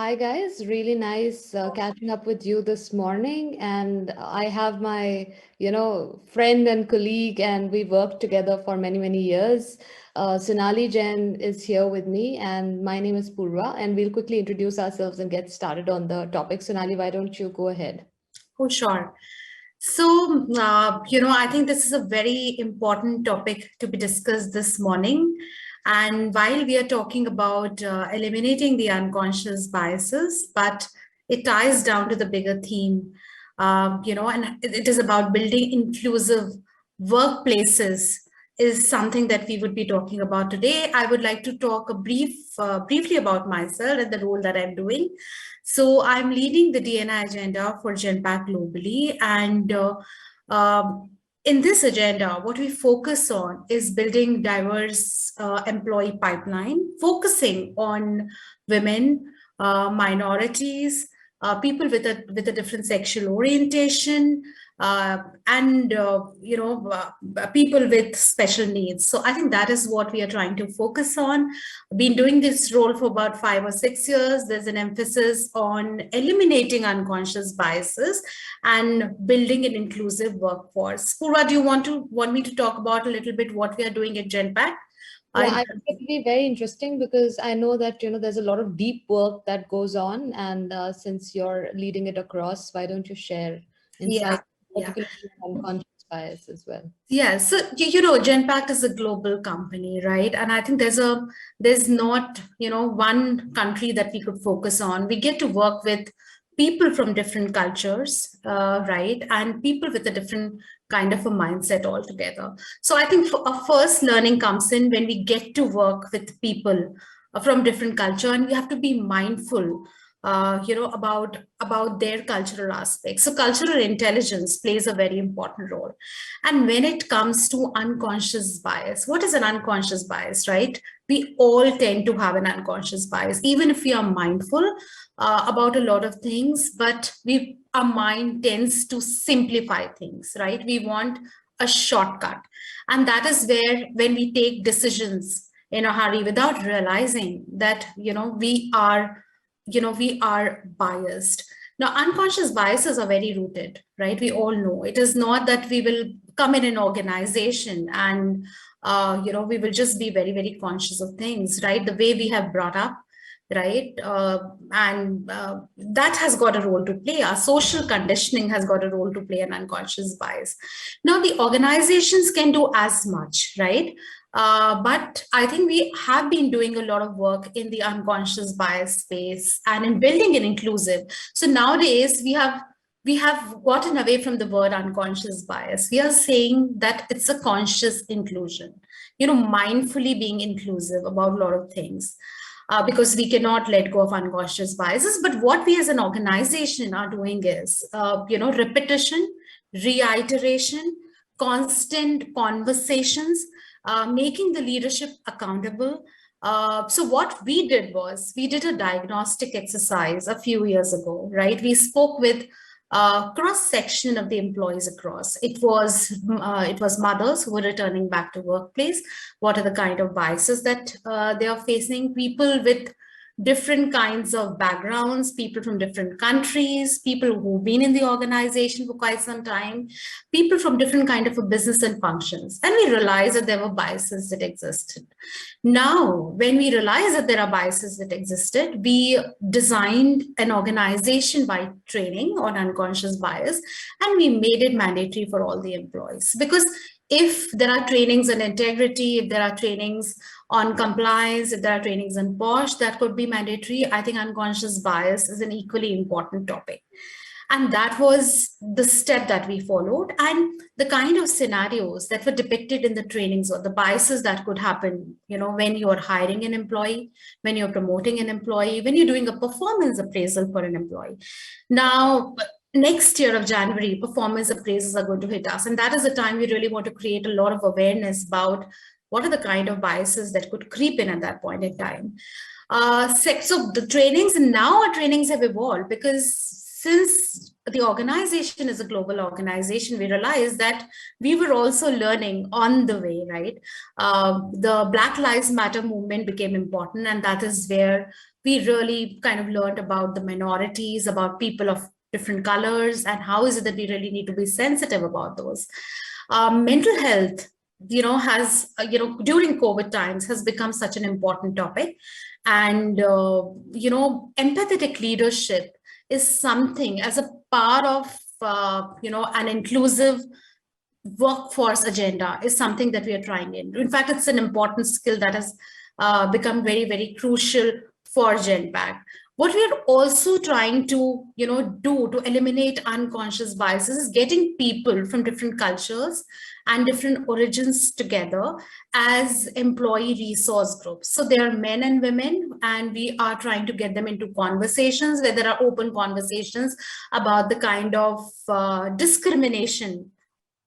Hi guys, really nice catching up with you this morning. And I have my, friend and colleague, and we worked together for many, many years. Sonali Jain is here with me, and my name is Purva. And we'll quickly introduce ourselves and get started on the topic. Sonali, why don't you go ahead? Oh, sure. I think this is a very important topic to be discussed this morning. And while we are talking about eliminating the unconscious biases, but it ties down to the bigger theme, and it is about building inclusive workplaces is something that we would be talking about today. I would like to talk briefly about myself and the role that I'm doing. So I'm leading the D&I agenda for Genpact globally. And in this agenda, what we focus on is building diverse employee pipeline, focusing on women, minorities, people with a different sexual orientation, people with special needs. So I think that is what we are trying to focus on. Been doing this role for about 5 or 6 years. There's an emphasis on eliminating unconscious biases and building an inclusive workforce. Purva, do you want me to talk about a little bit what we are doing at Genpact? Yeah, I think it would be very interesting because I know that, there's a lot of deep work that goes on. And since you're leading it across, why don't you share Yeah, insights, yeah. particularly on unconscious bias as well? Yeah, so Genpact is a global company, right? And I think there's not, one country that we could focus on. We get to work with people from different cultures, right? And people with a different kind of a mindset altogether. So I think our first learning comes in when we get to work with people from different culture, and we have to be mindful about their cultural aspects. So cultural intelligence plays a very important role. And when it comes to unconscious bias, what is an unconscious bias, right? We all tend to have an unconscious bias, even if we are mindful about a lot of things, but our mind tends to simplify things, right? We want a shortcut. And that is where, when we take decisions in a hurry without realizing that, we are biased. Now, unconscious biases are very rooted, right? We all know it is not that we will come in an organization and, we will just be very, very conscious of things, right? The way we have brought up, right? And that has got a role to play. Our social conditioning has got a role to play, an unconscious bias. Now, the organizations can do as much, right? But I think we have been doing a lot of work in the unconscious bias space and in building an inclusive. So nowadays we have gotten away from the word unconscious bias. We are saying that it's a conscious inclusion, mindfully being inclusive about a lot of things. Because we cannot let go of unconscious biases. But what we as an organization are doing is, repetition, reiteration, constant conversations, making the leadership accountable. So what we did was we did a diagnostic exercise a few years ago, right? We spoke with cross-section of the employees across. It was mothers who were returning back to workplace. What are the kind of biases that they are facing? People with different kinds of backgrounds, people from different countries, people who've been in the organization for quite some time, people from different kind of a business and functions. And we realized that there were biases that existed. Now, when we realized that there are biases that existed, we designed an organization-wide training on unconscious bias, and we made it mandatory for all the employees. Because if there are trainings on integrity, if there are trainings on compliance, if there are trainings on POSH, that could be mandatory. I think unconscious bias is an equally important topic. And that was the step that we followed. And the kind of scenarios that were depicted in the trainings, or the biases that could happen, when you're hiring an employee, when you're promoting an employee, when you're doing a performance appraisal for an employee. Now, next year of January, performance appraisals are going to hit us. And that is the time we really want to create a lot of awareness about what are the kind of biases that could creep in at that point in time. So the trainings, and now our trainings have evolved, because since the organization is a global organization, we realized that we were also learning on the way, right? The Black Lives Matter movement became important, and that is where we really kind of learned about the minorities, about people of different colors, and how is it that we really need to be sensitive about those. Mental health, has, during COVID times has become such an important topic. And, empathetic leadership is something as a part of, an inclusive workforce agenda is something that we are trying in. In fact, it's an important skill that has become very, very crucial for Genpact. What we are also trying to, do to eliminate unconscious biases is getting people from different cultures and different origins together as employee resource groups. So there are men and women, and we are trying to get them into conversations where there are open conversations about the kind of discrimination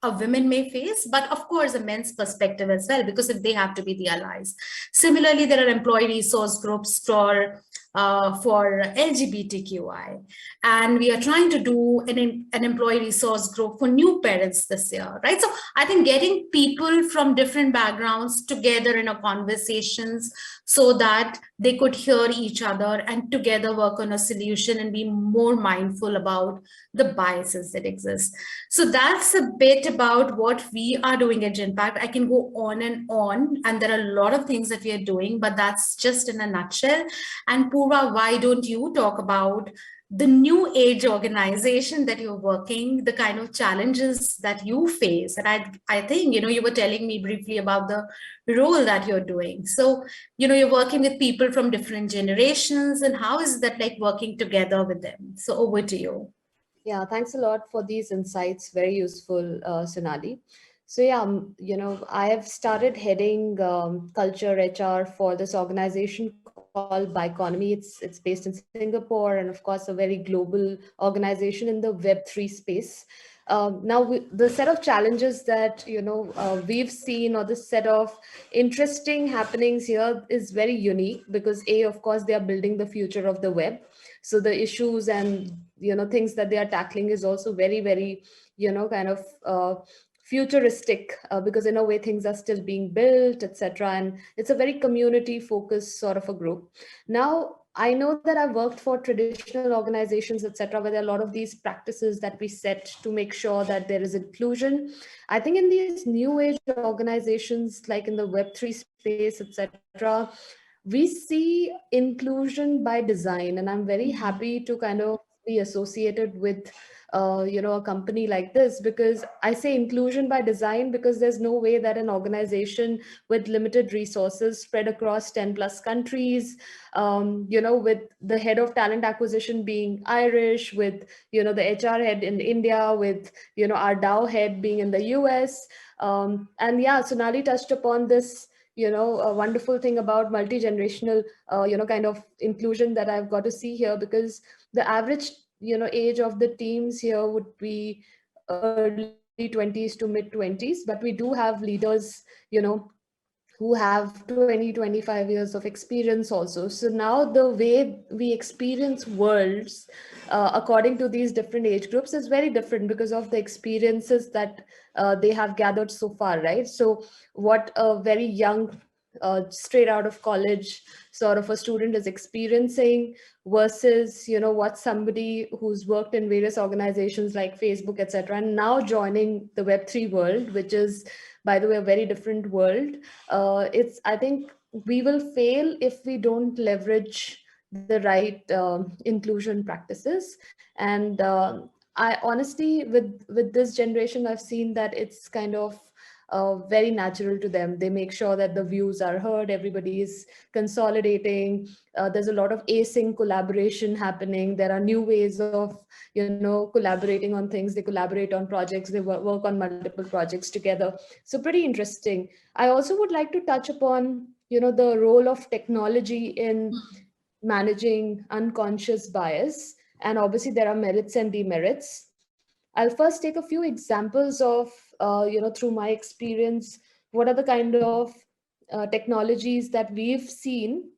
a women may face, but of course a men's perspective as well, because if they have to be the allies. Similarly, there are employee resource groups for LGBTQI, and we are trying to do an employee resource group for new parents this year, right? So I think getting people from different backgrounds together in a conversations so that they could hear each other and together work on a solution and be more mindful about the biases that exist. So that's a bit about what we are doing at Genpact. I can go on, and there are a lot of things that we are doing, but that's just in a nutshell. And Purva, why don't you talk about the new age organization that you're working, the kind of challenges that you face? And I think, you were telling me briefly about the role that you're doing. So, you're working with people from different generations, and how is that like working together with them? So over to you. Yeah, thanks a lot for these insights. Very useful, Sonali. So yeah, I have started heading culture HR for this organization called Biconomy. It's based in Singapore, and of course, a very global organization in the Web3 space. The set of challenges that we've seen, or the set of interesting happenings here, is very unique because of course, they are building the future of the web. So the issues and things that they are tackling is also very, very kind of futuristic, because in a way things are still being built, etc., and it's a very community focused sort of a group. Now I know that I've worked for traditional organizations, etc., where there are a lot of these practices that we set to make sure that there is inclusion. I think in these new age organizations, like in the Web3 space, etc., we see inclusion by design, and I'm very happy to kind of be associated with a company like this, because I say inclusion by design because there's no way that an organization with limited resources spread across 10 plus countries, with the head of talent acquisition being Irish, with the HR head in India, with our DAO head being in the US. And yeah, Sonali touched upon this a wonderful thing about multi-generational kind of inclusion that I've got to see here, because the average age of the teams here would be early 20s to mid 20s, but we do have leaders who have 20-25 years of experience also. So now the way we experience worlds according to these different age groups is very different because of the experiences that they have gathered so far, right? So what a very young straight out of college sort of a student is experiencing versus what somebody who's worked in various organizations like Facebook, etc., and now joining the Web3 world, which is, by the way, a very different world. It's, I think we will fail if we don't leverage the right inclusion practices. And I honestly, with this generation, I've seen that it's kind of very natural to them. They make sure that the views are heard, everybody is consolidating. There's a lot of async collaboration happening. There are new ways of collaborating on things. They collaborate on projects, they work on multiple projects together. So pretty interesting. I also would like to touch upon the role of technology in managing unconscious bias, and obviously there are merits and demerits. I'll first take a few examples of through my experience, what are the kind of technologies that we've seen,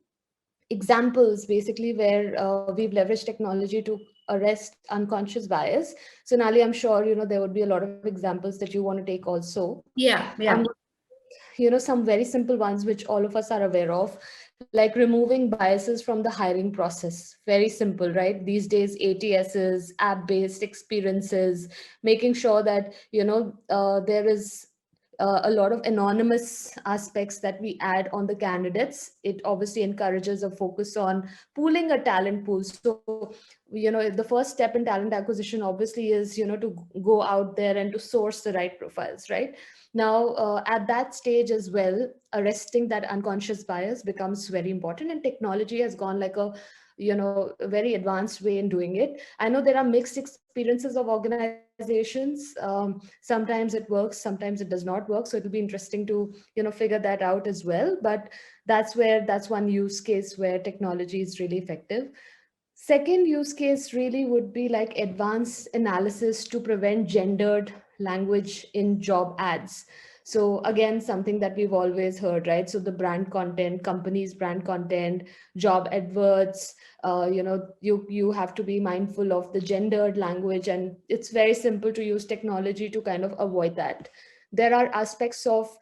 examples basically where we've leveraged technology to arrest unconscious bias. Sonali, I'm sure there would be a lot of examples that you want to take also. Yeah, I'm yeah. some very simple ones which all of us are aware of, like removing biases from the hiring process. Very simple, right? These days, ATSs, app based experiences, making sure that there is a lot of anonymous aspects that we add on the candidates. It obviously encourages a focus on pooling a talent pool. So the first step in talent acquisition obviously is to go out there and to source the right profiles, right? Now, at that stage as well, arresting that unconscious bias becomes very important, and technology has gone like a very advanced way in doing it. I know there are mixed experiences of organizations. Sometimes it works, sometimes it does not work. So it'll be interesting to figure that out as well. But that's one use case where technology is really effective. Second use case really would be like advanced analysis to prevent gendered language in job ads. So again, something that we've always heard, right? So the brand content, companies' brand content, job adverts, you have to be mindful of the gendered language, and it's very simple to use technology to kind of avoid that. There are aspects of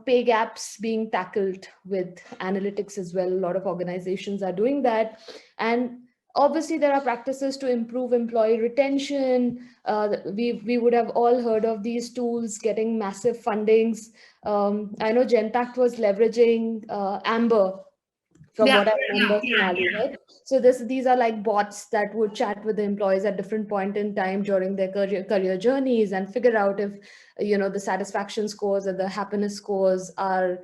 pay gaps being tackled with analytics as well. A lot of organizations are doing that, and obviously there are practices to improve employee retention. We would have all heard of these tools getting massive fundings. I know Genpact was leveraging Amber, from Yeah, what I yeah, remember, Sonali, right? So these are like bots that would chat with the employees at different point in time during their career journeys and figure out if the satisfaction scores or the happiness scores are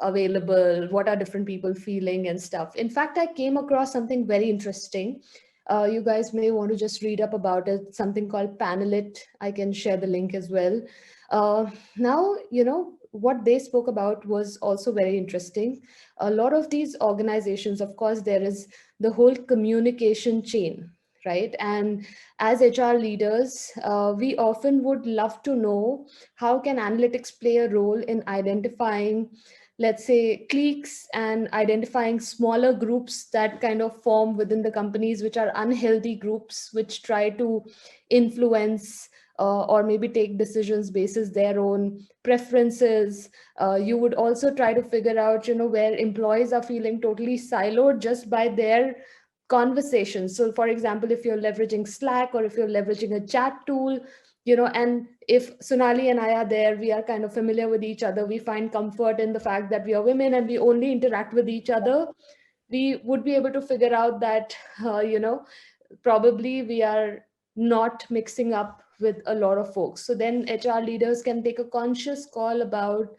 available. What are different people feeling and stuff. In fact, I came across something very interesting. You guys may want to just read up about it. Something called Panelit. I can share the link as well. Now, what they spoke about was also very interesting. A lot of these organizations, of course, there is the whole communication chain, right? And as HR leaders, we often would love to know how can analytics play a role in identifying, let's say, cliques and identifying smaller groups that kind of form within the companies, which are unhealthy groups which try to influence or maybe take decisions basis their own preferences. You would also try to figure out where employees are feeling totally siloed just by their conversations. So for example, if you're leveraging Slack or if you're leveraging a chat tool, and if Sonali and I are there, we are kind of familiar with each other, we find comfort in the fact that we are women and we only interact with each other, we would be able to figure out that probably we are not mixing up with a lot of folks. So then HR leaders can take a conscious call about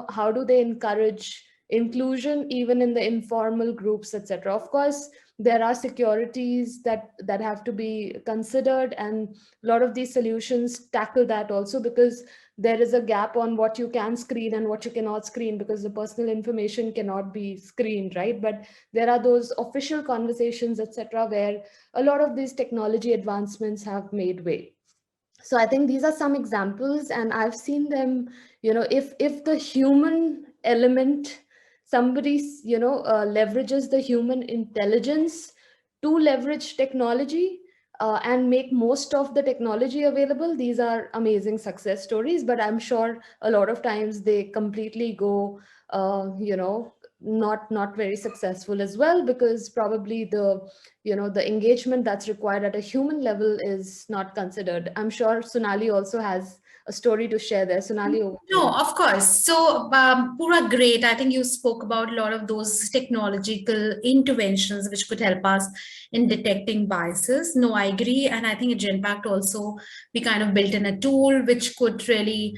how do they encourage inclusion even in the informal groups, etc. Of course, there are securities that have to be considered, and a lot of these solutions tackle that also, because there is a gap on what you can screen and what you cannot screen, because the personal information cannot be screened, right? But there are those official conversations, etc., where a lot of these technology advancements have made way. So I think these are some examples, and I've seen them. If the human element, somebody leverages the human intelligence to leverage technology and make most of the technology available, these are amazing success stories. But I'm sure a lot of times they completely go not very successful as well, because probably the engagement that's required at a human level is not considered. I'm sure Sonali also has a story to share there. Sonali, over to No, you. of course. So, Pura, great. I think you spoke about a lot of those technological interventions which could help us in detecting biases. No, I agree. And I think at Genpact also, we kind of built in a tool which could really,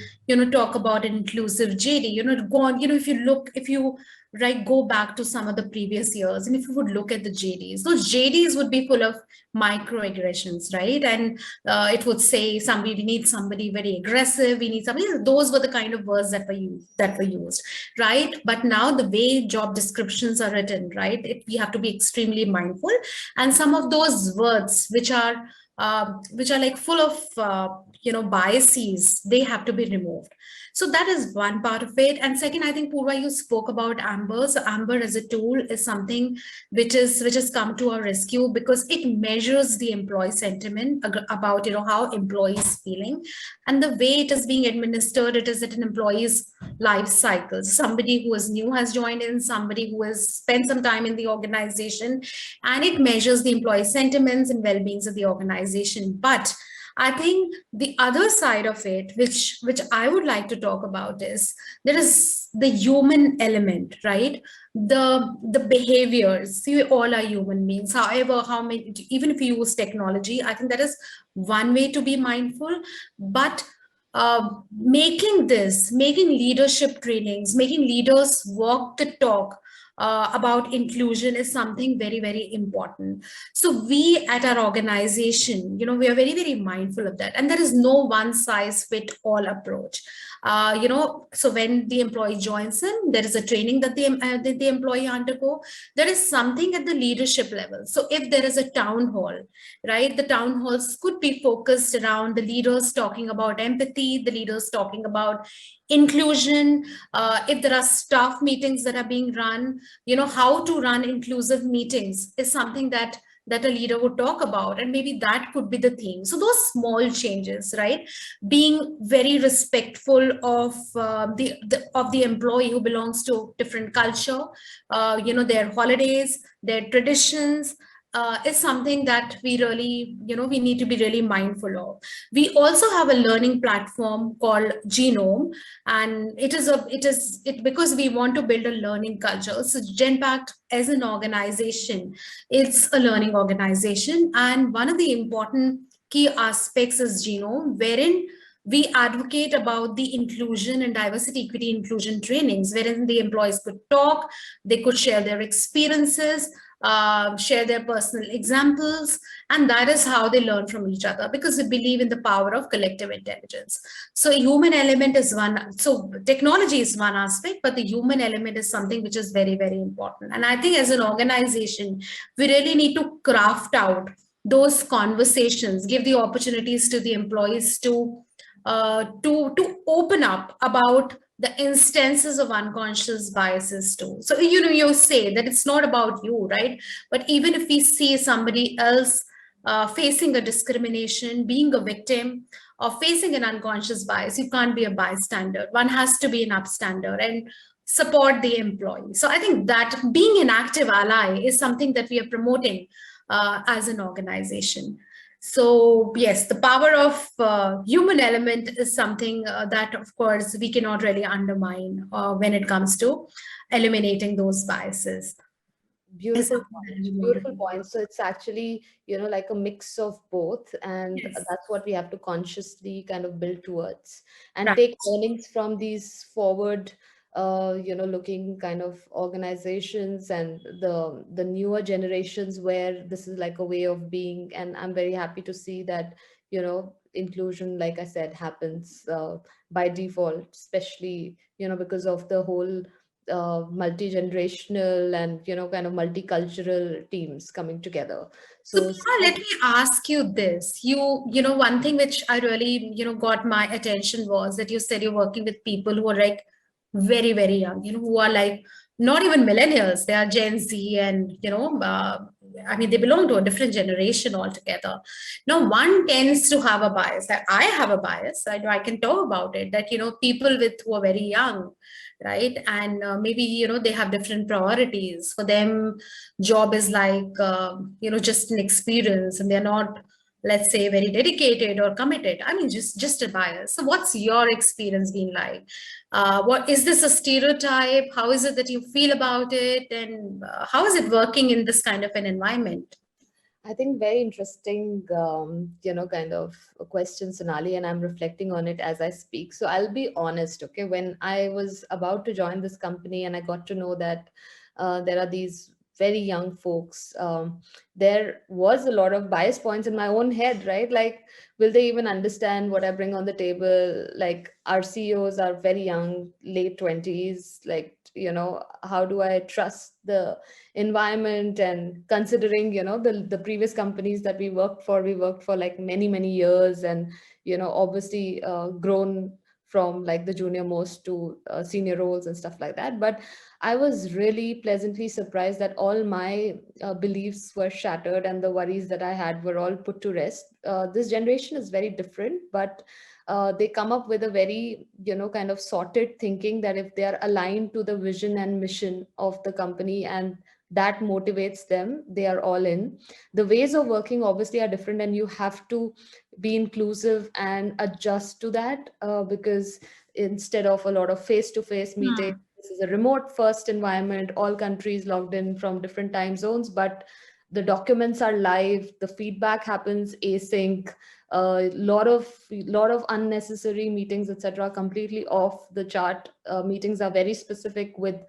talk about an inclusive JD. Go on, if you right, go back to some of the previous years, and if you would look at the JDs, those JDs would be full of microaggressions, right? And it would say somebody, we need somebody very aggressive, we need somebody, those were the kind of words that were used, right? But now the way job descriptions are written, right, we have to be extremely mindful, and some of those words which are which are like full of biases, they have to be removed. So that is one part of it. And second, I think Purva, you spoke about Amber. So Amber as a tool is something which has come to our rescue because it measures the employee sentiment about how employees feeling, and the way it is being administered. It is at an employee's life cycle. Somebody who is new has joined in, somebody who has spent some time in the organization, and it measures the employee sentiments and well-beings of the organization. But I think the other side of it, which I would like to talk about, is there is the human element, right? The behaviors. See, we all are human beings. However, how many, even if you use technology, I think that is one way to be mindful. But making leadership trainings, making leaders walk the talk about inclusion is something very, very important. So we at our organization, we are very, very mindful of that. And there is no one size fit all approach. So when the employee joins in, there is a training that the employee undergo. There is something at the leadership level. So if there is a town hall, right, the town halls could be focused around the leaders talking about empathy, the leaders talking about inclusion. If there are staff meetings that are being run, how to run inclusive meetings is something that a leader would talk about, and maybe that could be the theme. So those small changes, right, being very respectful of the employee who belongs to different culture, their holidays, their traditions, is something that we really, we need to be really mindful of. We also have a learning platform called Genome, and it because we want to build a learning culture. So Genpact as an organization, it's a learning organization, and one of the important key aspects is Genome, wherein we advocate about the inclusion and diversity, equity, inclusion trainings, wherein the employees could talk, they could share their experiences, share their personal examples, and that is how they learn from each other, because we believe in the power of collective intelligence. So human element is one. So technology is one aspect, but the human element is something which is very, very important. And I think as an organization, we really need to craft out those conversations, give the opportunities to the employees to open up about the instances of unconscious biases too. So you say that it's not about you, right? But even if we see somebody else facing a discrimination, being a victim, or facing an unconscious bias, you can't be a bystander. One has to be an upstander and support the employee. So I think that being an active ally is something that we are promoting as an organization. So yes, the power of human element is something that, of course, we cannot really undermine when it comes to eliminating those biases. Is Beautiful something that point. we want to Beautiful do. point. So it's actually, like a mix of both, and Yes, that's what we have to consciously kind of build towards and right. take learnings from these forward, looking kind of organizations and the newer generations where this is like a way of being. And I'm very happy to see that, inclusion, like I said, happens by default, especially, because of the whole multi-generational and kind of multicultural teams coming together. So, So Pooja, let me ask you this. One thing which I really, got my attention was that you said you're working with people who are like very, very young, who are like not even millennials. They are Gen Z, and, I mean, they belong to a different generation altogether. Now, one tends to have a bias. That I have a bias. I can talk about it. That, people with who are very young, right? And maybe, they have different priorities. For them, job is like just an experience, and they're not, let's say, very dedicated or committed. I mean, just a bias. So what's your experience been like? What is this, a stereotype? How is it that you feel about it, and how is it working in this kind of an environment? I think very interesting, kind of a question, Sonali, and I'm reflecting on it as I speak. So I'll be honest, okay? When I was about to join this company and I got to know that there are these very young folks, there was a lot of bias points in my own head, right? Like, will they even understand what I bring on the table? Like, our CEOs are very young, late 20s. Like, how do I trust the environment? And considering, the previous companies that we worked for like many, many years, and, obviously grown from like the junior most to senior roles and stuff like that. But I was really pleasantly surprised that all my beliefs were shattered and the worries that I had were all put to rest. This generation is very different, but they come up with a very, kind of sorted thinking that if they are aligned to the vision and mission of the company and that motivates them, they are all in. The ways of working obviously are different, and you have to be inclusive and adjust to that, because instead of a lot of face-to-face meetings, Hmm. this is a remote first environment, all countries logged in from different time zones, but the documents are live, the feedback happens async, a lot of unnecessary meetings, etc., completely off the chart. Meetings are very specific with,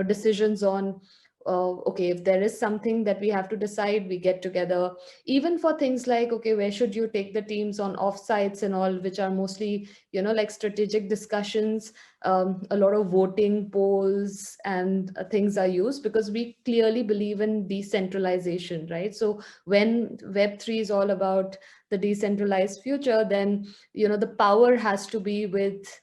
decisions on, okay, if there is something that we have to decide, we get together. Even for things like, okay, where should you take the teams on offsites and all, which are mostly, like strategic discussions. A lot of voting polls and things are used because we clearly believe in decentralization, right? So when Web3 is all about the decentralized future, then, the power has to be with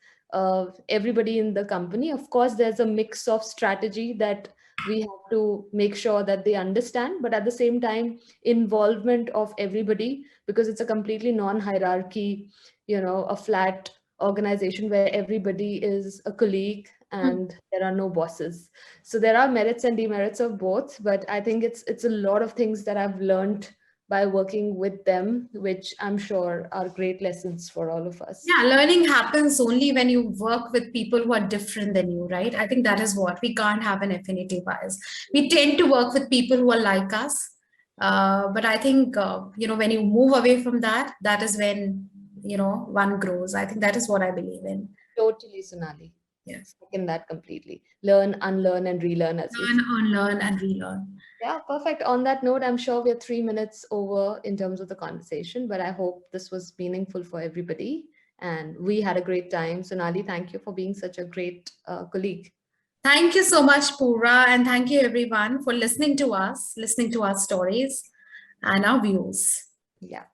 everybody in the company. Of course, there's a mix of strategy that we have to make sure that they understand, but at the same time, involvement of everybody, because it's a completely non-hierarchy, a flat organization where everybody is a colleague and there are no bosses. So there are merits and demerits of both, but I think it's a lot of things that I've learned by working with them, which I'm sure are great lessons for all of us. Yeah, learning happens only when you work with people who are different than you, right? I think that is what we can't have an affinity bias. We tend to work with people who are like us. But I think, when you move away from that, that is when, one grows. I think that is what I believe in. Totally, Sonali. Yes. Second that completely. Learn, unlearn, and relearn, as we say. Learn, unlearn, and relearn. Yeah, perfect. On that note, I'm sure we're 3 minutes over in terms of the conversation, but I hope this was meaningful for everybody. And we had a great time. Sonali, thank you for being such a great colleague. Thank you so much, Purva, and thank you everyone for listening to us, listening to our stories and our views. Yeah.